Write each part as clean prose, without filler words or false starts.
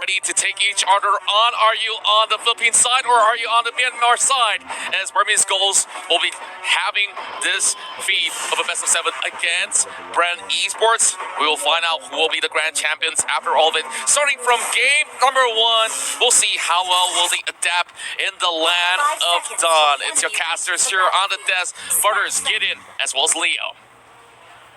ready to take each other on. Are you on the Philippine side or are you on the Myanmar side? As Burmese Ghouls will be having this feat of a best of 7 against Bren Esports. We will find out who will be the grand champions after all of it. Starting from game number 1, we'll see how well will they adapt in the land of Dawn. It's your casters here on the desk. Butters, get in, as well as Leo.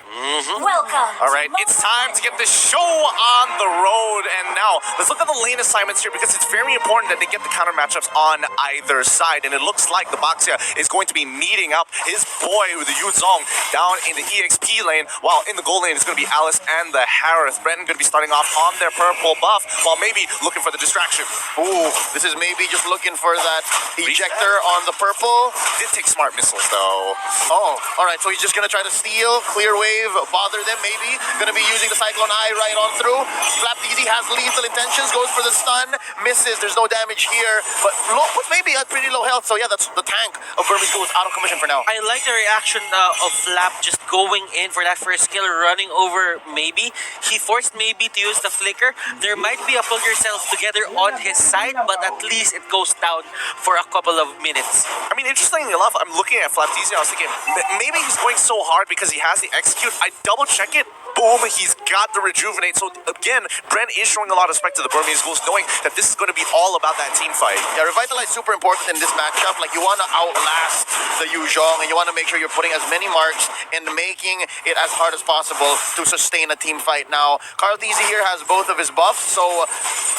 Welcome. All right, it's time to get the show on the road. And now, let's look at the lane assignments here because it's very important that they get the counter matchups on either side. And it looks like the Boxia is going to be meeting up his boy with the Yu Zong down in the EXP lane, while in the gold lane it's going to be Alice and the Harith. Bren going to be starting off on their purple buff, while maybe looking for the distraction. Ooh, this is maybe just looking for that ejector on the purple. Did take smart missiles though. Oh, all right, so he's just going to try to steal, clear wave, bother them maybe. Going to be using the Cyclone Eye right on through. Flap Easy has lethal intentions, goes for the stun, misses. There's no damage here, but with maybe a pretty low health. So yeah, that's the tank of Burmese Ghouls out of commission for now. I like the reaction of Flap just going in for that first kill, running over maybe. He forced maybe to use the flicker. There might be a pull yourself together on his side, but at least it goes down for a couple of minutes. I mean, interestingly enough, I'm looking at Flaptizi and I was thinking, maybe he's going so hard because he has the execute. I double check it. Boom, he's got the rejuvenate. So again, Bren is showing a lot of respect to the Burmese Ghouls, knowing that this is going to be all about that team fight. Yeah, Revitalize super important in this matchup. Like, you want to outlast the Yu Zhong, and you want to make sure you're putting as many marks and making it as hard as possible to sustain a team fight. Now, Karltizi here has both of his buffs, so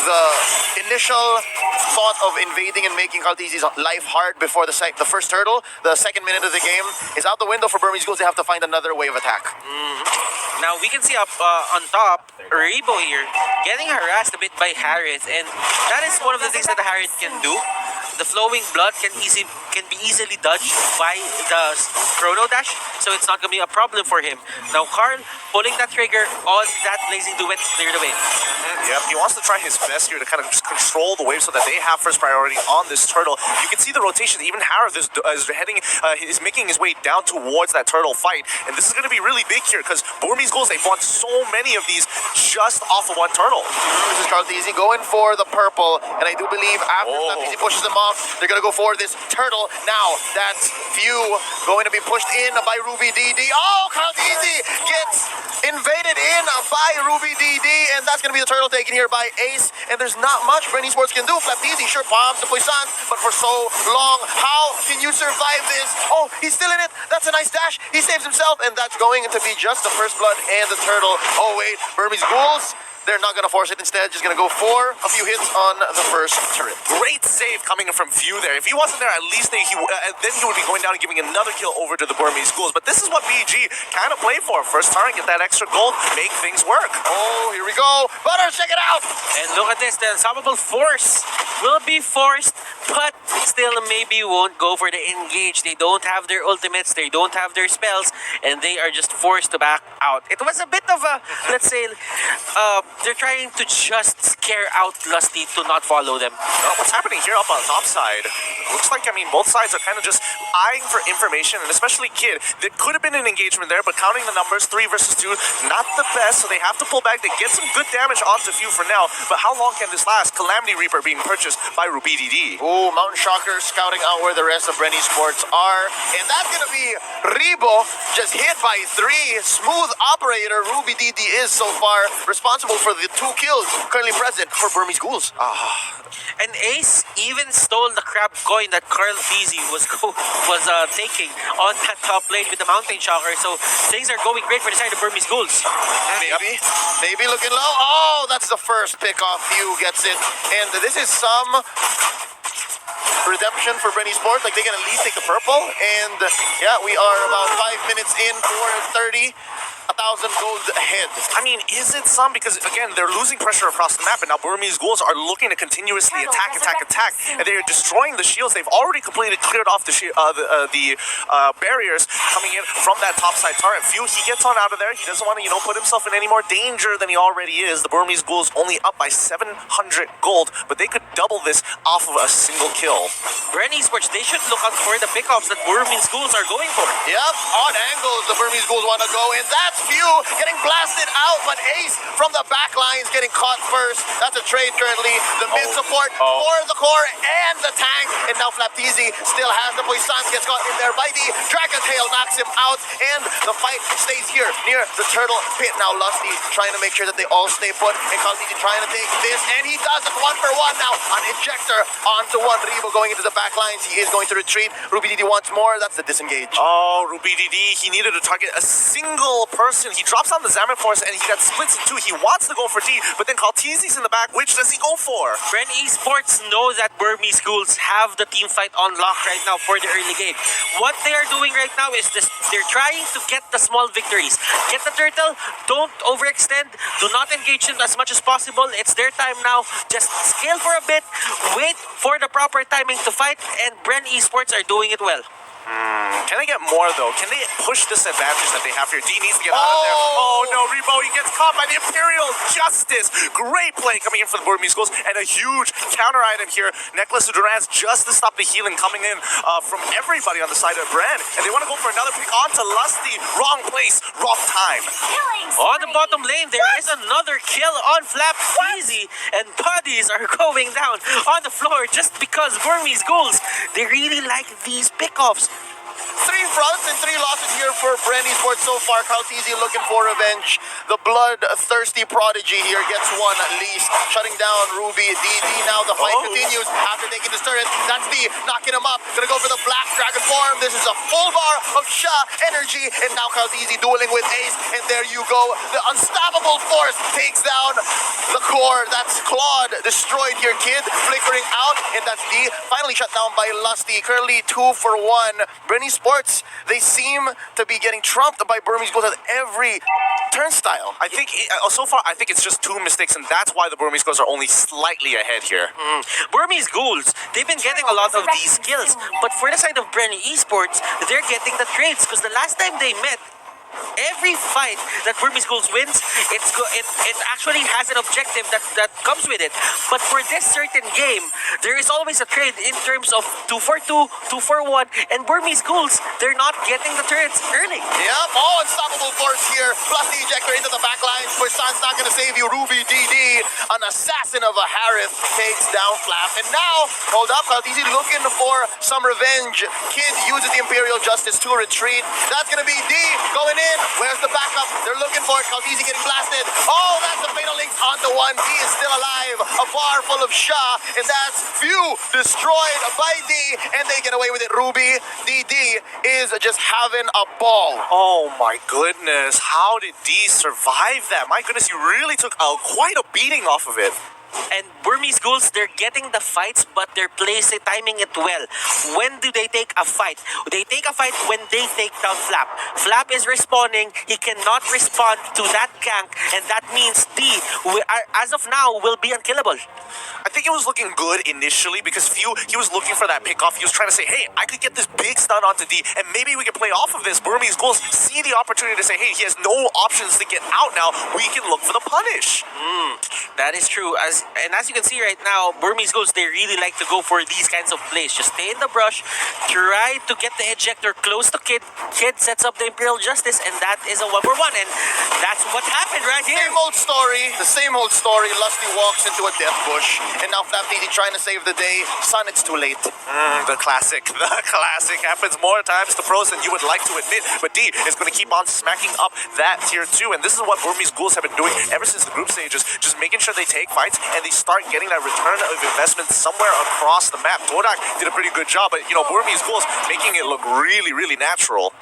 the initial thought of invading and making Karltizi's life hard before the first hurdle, the second minute of the game, is out the window for Burmese Ghouls. They have to find another wave attack. Now we can see up on top, Rebo here getting harassed a bit by Harith, and that is one of the things that Harith can do. The flowing blood can be easily dodged by the chrono dash, so it's not gonna be a problem for him. Now Karl pulling that trigger on that blazing duet to clear the way. Yep, he wants to try his best here to kind of just control the wave so that they have first priority on this turtle. You can see the rotation. Even Harith is heading, is making his way down towards that turtle fight, and this is going to be really big here because Burmese Ghouls, they've won so many of these just off of one turtle. This is Karltizi going for the purple, and I do believe after Karltizi pushes them off, they're going to go for this turtle. Now, that's few going to be pushed in by Ruby DD. Oh, Karltizi gets invaded in by Ruby DD, and that's going to be the turtle taken here by Ace, and there's not much Bren Esports can do. Flaptizi sure palms the Puissance, but for so long, how can you survive this? Oh, he's still in it. That's a nice dash. He saves himself, and that's going to be just the first blood and the turtle. Oh, wait, Burmese Ghouls, they're not going to force it. Instead, just going to go for a few hits on the first turret. Great save coming from Few there. If he wasn't there, at least then he would be going down and giving another kill over to the Burmese Ghouls. But this is what BG kind of play for. First turn, get that extra gold, make things work. Oh, here we go. Butters, check it out. And look at this, the unstoppable force will be forced, but still maybe won't go for the engage. They don't have their ultimates, they don't have their spells, and they are just forced to back out. It was a bit of a, let's say, they're trying to just scare out Lusty to not follow them. What's happening here up on the top side? Looks like, I mean, both sides are kind of just eyeing for information, and especially Kid. There could have been an engagement there, but counting the numbers, 3 versus 2, not the best, so they have to pull back. They get some good damage onto Few for now, but how long can this last? Calamity Reaper being purchased by Ruby DD. Oh, Mountain Shocker scouting out where the rest of Bren Esports are, and that's going to be Rebo, just hit by 3. Smooth operator. Ruby DD is so far responsible for the 2 kills currently present for Burmese Ghouls. And Ace even stole the crab coin that Karltizi was taking on that top lane with the Mountain Shocker, so things are going great for the side of Burmese Ghouls. Maybe looking low. Oh, that's the first pick off. Few gets it, and this is some redemption for Bren Esports. Like, they can at least take the purple, and yeah, we are about 5 minutes in for 30. 1,000 gold ahead. I mean, is it some? Because, again, they're losing pressure across the map, and now Burmese Ghouls are looking to continuously attack, and they're destroying the shields. They've already cleared off the barriers coming in from that topside turret. Few, he gets on out of there. He doesn't want to, put himself in any more danger than he already is. The Burmese Ghouls only up by 700 gold, but they could double this off of a single kill. Bren Esports, they should look out for the pickups that Burmese Ghouls are going for. Yep, on angles, the Burmese Ghouls want to go, and that's that's Few getting blasted out, but Ace from the back line is getting caught first. That's a trade currently. The mid support for the core and the tank. And now Flapteezy still has the Poisson, gets caught in there by the Dragon Tail, knocks him out, and the fight stays here near the turtle pit. Now Lusty trying to make sure that they all stay put, and Kaltiti trying to take this, and he does it 1-for-1 now on Injector onto one. Rebo going into the back lines. He is going to retreat. Ruby DD wants more. That's the disengage. Oh, Ruby DD, he needed to target a single person. He drops on the Zaman Force and he got splits in two. He wants to go for D, but then Kaltizi's in the back. Which does he go for? Bren Esports know that Burmese Ghouls have the team fight on lock right now for the early game. What they are doing right now is this: they're trying to get the small victories. Get the turtle, don't overextend, do not engage him as much as possible. It's their time now. Just scale for a bit, wait for the proper timing to fight, and Bren Esports are doing it well. Can they get more though? Can they push this advantage that they have here? D needs to get out of there. Oh no, Rebo, he gets caught by the Imperial Justice. Great play coming in for the Burmese Ghouls, and a huge counter item here. Necklace of Durans just to stop the healing coming in from everybody on the side of Bren. And they want to go for another pick onto Lusty. Wrong place, wrong time. On the bottom lane, there is another kill on Flapteezy, and bodies are going down on the floor just because Burmese Ghouls, they really like these pickoffs. 3 fronts and 3 losses here for Bren Esports so far. Kaltizi looking for revenge. The blood-thirsty prodigy here gets one at least, shutting down Ruby DD. Now the fight continues after taking this turret. That's D knocking him up. Gonna go for the Black Dragon form. This is a full bar of Sha energy, and now Kaltizi dueling with Ace. And there you go. The unstoppable force takes down the core. That's Claude destroyed here, kid. Flickering out, and that's D finally shut down by Lusty. Currently 2-for-1. Bren Esports, they seem to be getting trumped by Burmese Ghouls at every turnstile. I think, so far, I think it's just 2 mistakes, and that's why the Burmese Ghouls are only slightly ahead here. Burmese Ghouls, they've been getting a lot of these kills, but for the side of Bren Esports, they're getting the trades because the last time they met, every fight that Burmese Ghouls wins, it actually has an objective that comes with it. But for this certain game, there is always a trade in terms of 2-for-2, 2-for-1, and Burmese Ghouls, they're not getting the turrets early. Yep, unstoppable force here, plus the ejector into the back line. Poisson's not gonna save you. Ruby DD, an assassin of a Harith, takes down Flap. And now, hold up, Kaltizi looking for some revenge. Kid uses the Imperial Justice to retreat. That's gonna be D going in. Where's the backup? They're looking for it. Kaltizi getting blasted. Oh, that's the fatal links onto one. D is still alive. A bar full of Sha, and that's Few destroyed by D, and they get away with it. Ruby DD is just having a ball. Oh my goodness, how did D survive that? My goodness, you really took quite a beating off of it. And Burmese Ghouls, they're getting the fights, but they're timing it well. When do they take a fight? They take a fight when they take down Flap. Flap is responding. He cannot respond to that gank, and that means D, as of now, will be unkillable. I think it was looking good initially because Few, he was looking for that pickoff. He was trying to say, hey, I could get this big stun onto D, and maybe we can play off of this. Burmese Ghouls see the opportunity to say, hey, he has no options to get out now. We can look for the punish. That is true. As you can see right now, Burmese Ghouls, they really like to go for these kinds of plays. Just stay in the brush, try to get the ejector close to Kid. Kid sets up the Imperial Justice, and that is a 1-for-1, and that's what happened right here. Same old story. The same old story. Lusty walks into a death bush, and now Flapteezy trying to save the day. Son, it's too late. The classic. The classic happens more times to pros than you would like to admit, but D is going to keep on smacking up that tier 2, and this is what Burmese Ghouls have been doing ever since the group stages, just making sure they take fights and they start getting that return of investment somewhere across the map. Godak did a pretty good job, but Burmese Ghouls making it look really, really natural.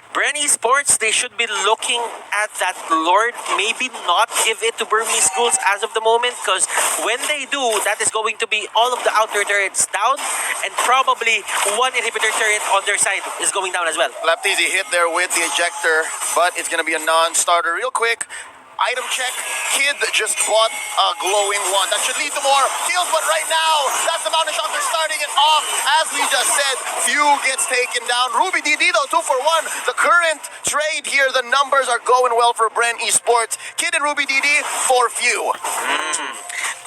Bren Esports, they should be looking at that Lord, maybe not give it to Burmese Ghouls as of the moment, because when they do, that is going to be all of the outer turrets down, and probably one inhibitor turret on their side is going down as well. Flapteezy hit there with the ejector, but it's going to be a non-starter. Real quick, item check. Kid just bought a glowing one. That should lead to more kills, but right now, that's the Mountain Shock. They're starting it off. As we just said, Few gets taken down. Ruby DD, though, 2-for-1. The current trade here, the numbers are going well for Bren Esports. Kid and Ruby DD for Few.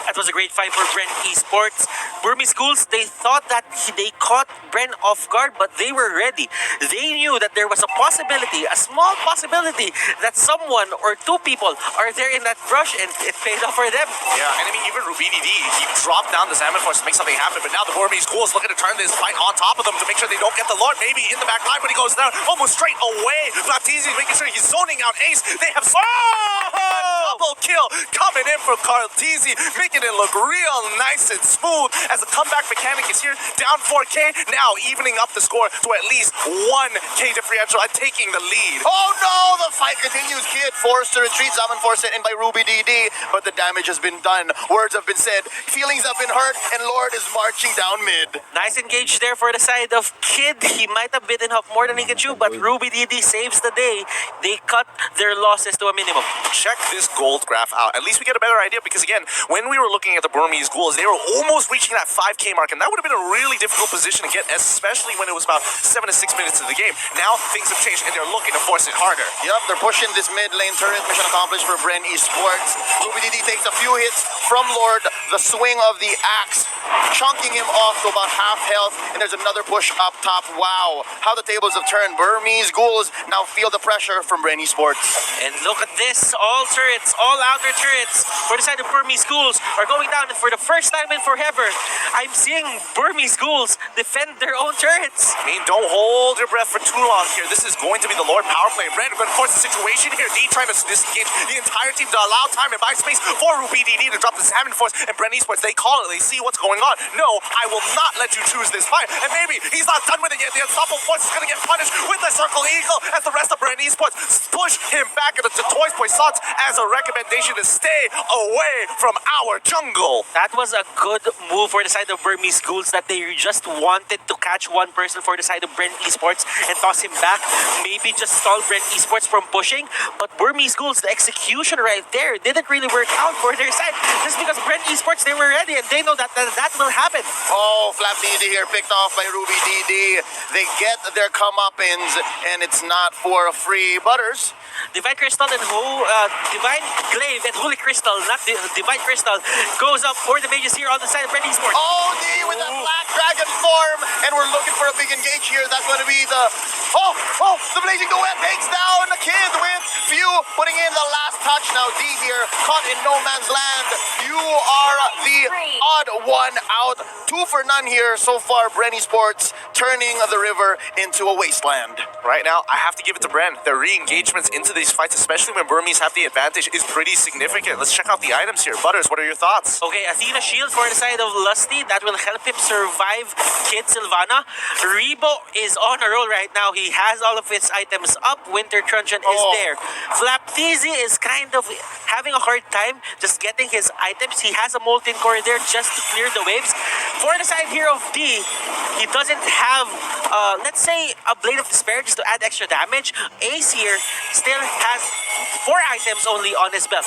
That was a great fight for Bren Esports. Burmese Ghouls, they thought that they caught Bren off guard, but they were ready. They knew that there was a possibility, a small possibility, that someone or two people are there in that brush, and it paid off for them. Yeah, and I mean, even RubyDD, he dropped down the Salmon Force to make something happen, but now the Burmese Ghouls looking to turn this fight on top of them to make sure they don't get the Lord, maybe in the back line, but he goes down almost straight away. Baptiste making sure he's zoning out Ace. They have double kill coming in from Carltese, making it look real nice and smooth as the comeback mechanic is here, down 4K, now evening up the score to at least 1K differential and taking the lead. Oh no, the fight continues. Kid forced to retreat, Salmon Force set in by RubyDD, but the damage has been done. Words have been said, feelings have been hurt, and Lord is marching down mid. Nice engage there for the side of Kid. He might have bitten off more than he can chew, but RubyDD saves the day. They cut their losses to a minimum. Check this gold graph out. At least we get a better idea because, again, when we were looking at the Burmese Ghouls, they were almost reaching that 5K mark, and that would have been a really difficult position to get, especially when it was about 7 to 6 minutes into the game. Now things have changed, and they're looking to force it harder. Yep, they're pushing this mid lane turret. Mission accomplished for Bren Esports. RubyDD takes a few hits from Lord. The swing of the axe, chunking him off to about half health, and there's another push up top. Wow, how the tables have turned. Burmese Ghouls now feel the pressure from Bren Esports. And look at this, all turrets, all outer turrets for the side of Burmese Ghouls are going down for the first time in forever. I'm seeing Burmese Ghouls defend their own turrets. I mean, don't hold your breath for too long here. This is going to be the Lord power play. Bren going to force the situation here. D trying to disengage the entire team to allow time and buy space for RubyDD to drop the Salmon Force, and Bren Esports, they call it. They see what's going on. No, I will not let you choose this fight. And maybe he's not done with it yet. The Unstoppable Force is going to get punished with the Circle Eagle as the rest of Bren Esports push him back into the Toys Poissons as a recommendation to stay away from our jungle. That was a good move for the side of Burmese Ghouls, that they just wanted to catch one person for the side of Bren Esports and toss him back. Maybe just stall Bren Esports from pushing, but Burmese Ghouls, the execution right there didn't really work out for their side. Just because Bren Esports, they were ready and they know that will happen. Oh, Flapnidi here picked off by RubyDD. They get their comeuppance, and it's not for free. Butters. Divine Crystal and Divine Glaive and Holy Crystal, not Divine Crystal, goes up for the mages here on the side of Bren Esports. Oh, D with that Black Dragon form, and we're looking for a big engage here. That's going to be the... the Blazing Duet takes down the Kid with Few putting in the last touch. Now D here, caught in no man's land. You are the odd one out. 2 for none here so far. Bren Esports turning the river into a wasteland. Right now, I have to give it to Bren. Their re-engagements into these fights, especially when Burmese have the advantage, is pretty significant. Let's check out the items here. Butters, what are your thoughts? Okay, Athena Shield for the side of Lusty. That will help him survive Kid Sylvana. Rebo is on a roll right now. He has all of his items up. Winter Truncheon is there. Flaptizi is kind of having a hard time just getting his items. He has a Molten Core there just to clear the waves. For the side here of D, he doesn't have, let's say, a Blade of Despair just to add extra damage. Ace here still has 4 items only on his belt.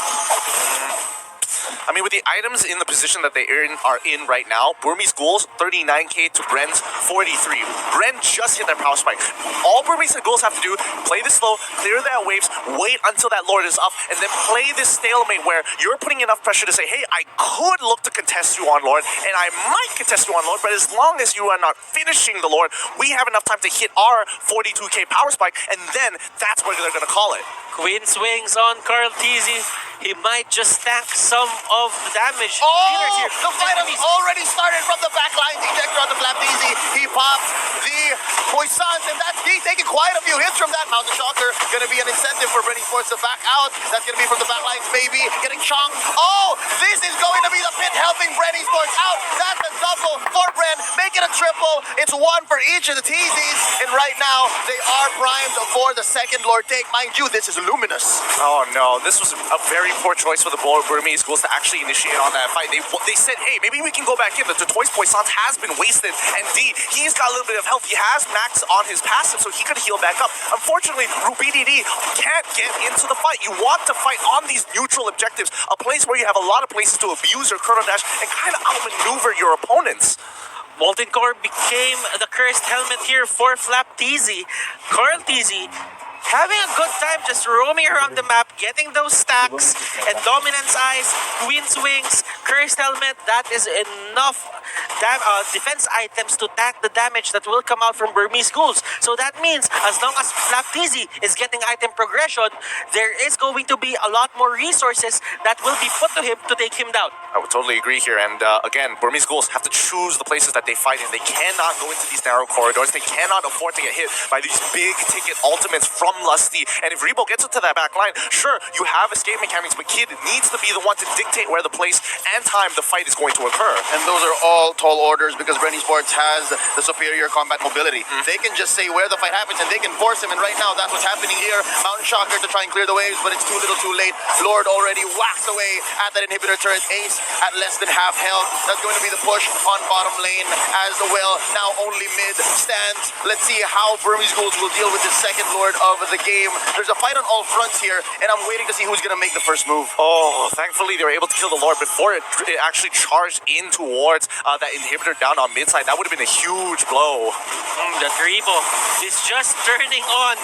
I mean, with the items in the position that they are in right now, Burmese Ghouls 39k to Bren's 43. Bren just hit their power spike. All Burmese Ghouls have to do, play this slow, clear that waves, wait until that Lord is up, and then play this stalemate where you're putting enough pressure to say, hey, I could look to contest you on Lord, and I might contest you on Lord, but as long as you are not finishing the Lord, we have enough time to hit our 42k power spike, and then that's where they're going to call it. Queen swings on Carltese. He might just tank some of the damage. Oh, the fight has already started from the back line. Ejector on the Flaptizi. He pops the Poissons, and that's D taking quite a few hits from that. Mountain Shocker going to be an incentive for Bren Esports to back out. That's going to be from the back lines, baby. Getting chunked. Oh, this is going to be the pit helping Bren Esports out. That's a double for Bren. Make it a triple. It's 1 for each of the TZs. And right now, they are primed for the second Lord take. Mind you, this is luminous. Oh no, this was a very poor choice for the Burmese Ghouls to actually initiate on that fight. They said, hey, maybe we can go back in. The Toys Poissons has been wasted, and D, he's got a little bit of health. He has max on his passive, so he could heal back up. Unfortunately, RubyDD can't get into the fight. You want to fight on these neutral objectives, a place where you have a lot of places to abuse your Chrono Dash and kind of outmaneuver your opponents. Molten Core became the cursed helmet here for Flaptizi. Carltese having a good time just roaming around the map, getting those stacks and dominance eyes, queen's wings, cursed helmet. That is enough defense items to tank the damage that will come out from Burmese Ghouls. So that means as long as Flaptizi is getting item progression, there is going to be a lot more resources that will be put to him to take him down. I would totally agree here. And again, Burmese Ghouls have to choose the places that they fight in. They cannot go into these narrow corridors. They cannot afford to get hit by these big ticket ultimates from Lusty. And if Rebo gets into that back line, sure, you have escape mechanics, but Kid needs to be the one to dictate where the place and time the fight is going to occur. And those are all tall orders because Bren Esports has the superior combat mobility. They can just say where the fight happens and they can force him. And right now, that's what's happening here. Mountain Shocker to try and clear the waves, but it's too little too late. Lord already whacks away at that inhibitor turret. Ace at less than half health. That's going to be the push on bottom lane as well. Now only mid stands. Let's see how Burmese Ghouls will deal with this second Lord of the game. There's a fight on all fronts here, and I'm waiting to see who's going to make the first move. Oh, thankfully they were able to kill the Lord before it actually charged in towards that inhibitor down on mid side. That would have been a huge blow. The Rebo is just turning on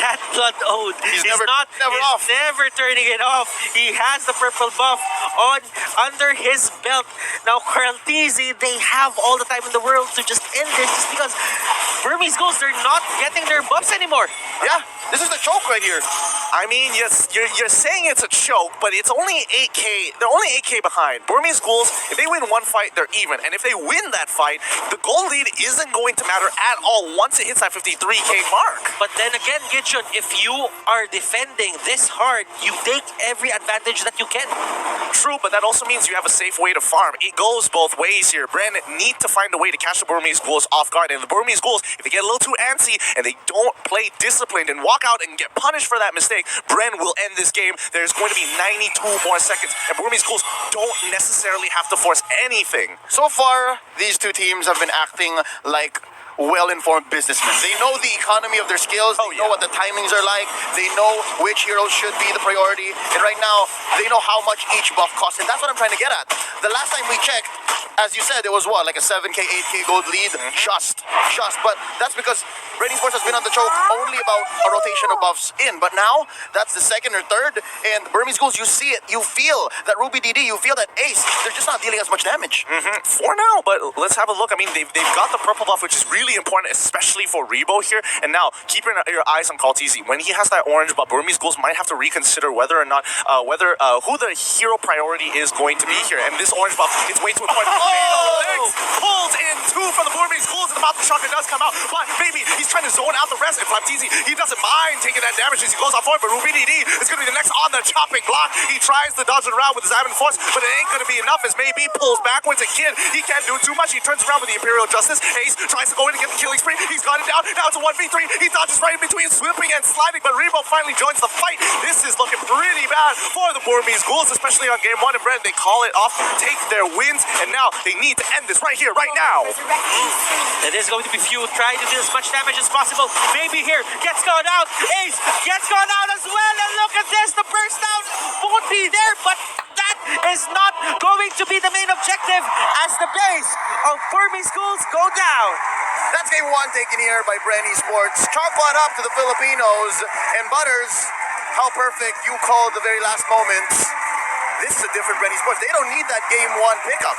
that Blood Ode. He's never off. Never turning it off. He has the purple buff on under his belt. Now Karltizi, they have all the time in the world to just end this just because Burmese Ghouls, they're not getting their buffs anymore. Yeah, this is the choke right here. I mean, yes, you're saying it's a choke, but it's only 8k. They're only 8k behind. Burmese Ghouls, if they win one fight, they're even. And if they win that fight, the goal lead isn't going to matter at all once it hits that 53k mark. But then again, Gitchun, if you are defending this hard, you take every advantage that you can. True, but that also means you have a safe way to farm. It goes both ways here. Bren need to find a way to catch the Burmese Ghouls off guard. And the Burmese Ghouls, if they get a little too antsy and they don't play disciplined and walk out and get punished for that mistake, Bren will end this game. There's going to be 92 more seconds. And Burmese Ghouls don't necessarily have to force anything. So far, these two teams have been acting like well-informed businessmen. They know the economy of their skills. They know what the timings are like. They know which heroes should be the priority. And right now, they know how much each buff costs. And that's what I'm trying to get at. The last time we checked, as you said, it was what, like a 7k, 8k gold lead? Just. But that's because Bren Esports has been on the choke only about a rotation of buffs in. But now, that's the second or third. And Burmese Ghouls, you see it. You feel that Ruby DD. You feel that Ace. They're just not dealing as much damage. For now, but let's have a look. I mean, they've got the purple buff, which is really important, especially for Rebo here. And now, keep your eyes on Karltizi. When he has that orange buff, Burmese Ghouls might have to reconsider whether or not, who the hero priority is going to be here. And this orange buff, it's way too important. Legs pulls in two from the Burmese Ghouls, and the Mountain Shocker does come out. But maybe he's trying to zone out the rest. And Flaptizi, he doesn't mind taking that damage as he goes off forward. But Ruby DD is going to be the next on the chopping block. He tries to dodge it around with his Ivan Force, but it ain't going to be enough as maybe pulls backwards again. He can't do too much. He turns around with the Imperial Justice. Ace tries to go in and get the killing spree. He's got it down. Now it's a 1v3. He dodges right in between sweeping and sliding, but Rebo finally joins the fight. This is looking pretty bad for the Burmese Ghouls, especially on game 1. And Bren, they call it off, take their wins, and now they need to end this right here, right now. It is going to be few. Try to do as much damage as possible. Maybe here gets gone out. Ace gets gone out as well. And look at this. The burst down won't be there, but that is not going to be the main objective as the base of Burmese Ghouls go down. That's game 1 taken here by Bren Esports. Chalk one up to the Filipinos. And Butters, how perfect you called the very last moments. This is a different Bren Esports. They don't need that game 1 pickup.